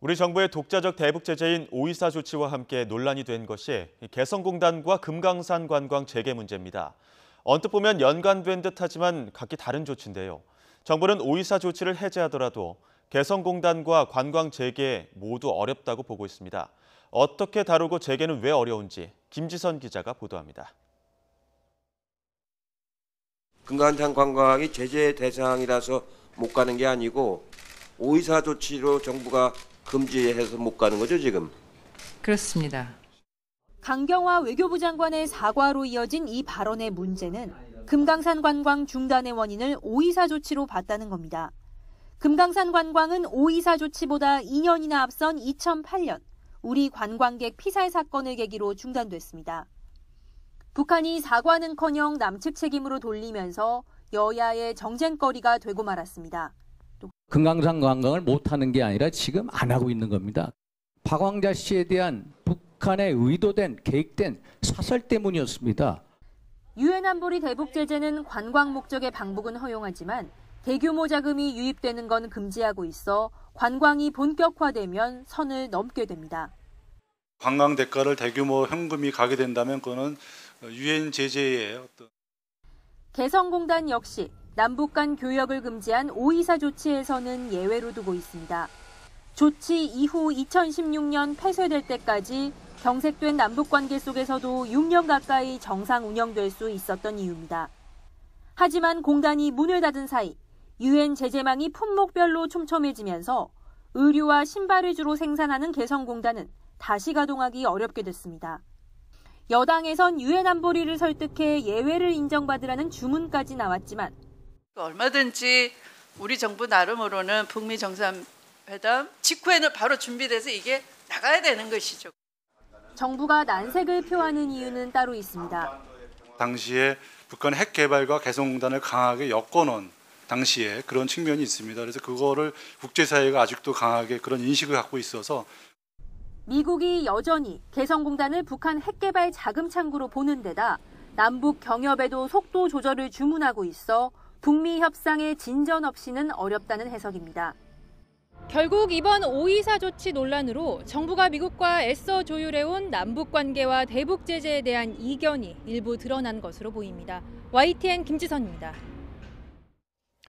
우리 정부의 독자적 대북 제재인 5.24 조치와 함께 논란이 된 것이 개성공단과 금강산 관광 재개 문제입니다. 언뜻 보면 연관된 듯하지만 각기 다른 조치인데요. 정부는 5.24 조치를 해제하더라도 개성공단과 관광 재개 모두 어렵다고 보고 있습니다. 어떻게 다루고 재개는 왜 어려운지 김지선 기자가 보도합니다. 금강산 관광이 제재 대상이라서 못 가는 게 아니고 5.24 조치로 정부가 금지해서 못 가는 거죠, 지금? 그렇습니다. 강경화 외교부 장관의 사과로 이어진 이 발언의 문제는 금강산 관광 중단의 원인을 5.24 조치로 봤다는 겁니다. 금강산 관광은 5.24 조치보다 2년이나 앞선 2008년 우리 관광객 피살 사건을 계기로 중단됐습니다. 북한이 사과는커녕 남측 책임으로 돌리면서 여야의 정쟁거리가 되고 말았습니다. 금강산 관광을 못하는 게 아니라 지금 안 하고 있는 겁니다. 박광자 씨에 대한 북한의 의도된 계획된 사설 때문이었습니다. 유엔 안보리 대북 제재는 관광 목적의 방북은 허용하지만 대규모 자금이 유입되는 건 금지하고 있어 관광이 본격화되면 선을 넘게 됩니다. 관광 대가를 대규모 현금이 가게 된다면 그거는 유엔 제재의 어떤. 개성공단 역시 남북 간 교역을 금지한 5.24 조치에서는 예외로 두고 있습니다. 조치 이후 2016년 폐쇄될 때까지 경색된 남북관계 속에서도 6년 가까이 정상 운영될 수 있었던 이유입니다. 하지만 공단이 문을 닫은 사이 유엔 제재망이 품목별로 촘촘해지면서 의류와 신발을 주로 생산하는 개성공단은 다시 가동하기 어렵게 됐습니다. 여당에선 유엔 안보리를 설득해 예외를 인정받으라는 주문까지 나왔지만 얼마든지 우리 정부 나름으로는 북미 정상회담 직후에는 바로 준비돼서 이게 나가야 되는 것이죠. 정부가 난색을 표하는 이유는 따로 있습니다. 당시에 북한 핵 개발과 개성공단을 강하게 엮어놓은 당시에 그런 측면이 있습니다. 그래서 그거를 국제사회가 아직도 강하게 그런 인식을 갖고 있어서 미국이 여전히 개성공단을 북한 핵 개발 자금 창구로 보는 데다 남북 경협에도 속도 조절을 주문하고 있어 북미 협상의 진전 없이는 어렵다는 해석입니다. 결국 이번 5.24 조치 논란으로 정부가 미국과 애써 조율해온 남북 관계와 대북 제재에 대한 이견이 일부 드러난 것으로 보입니다. YTN 김지선입니다.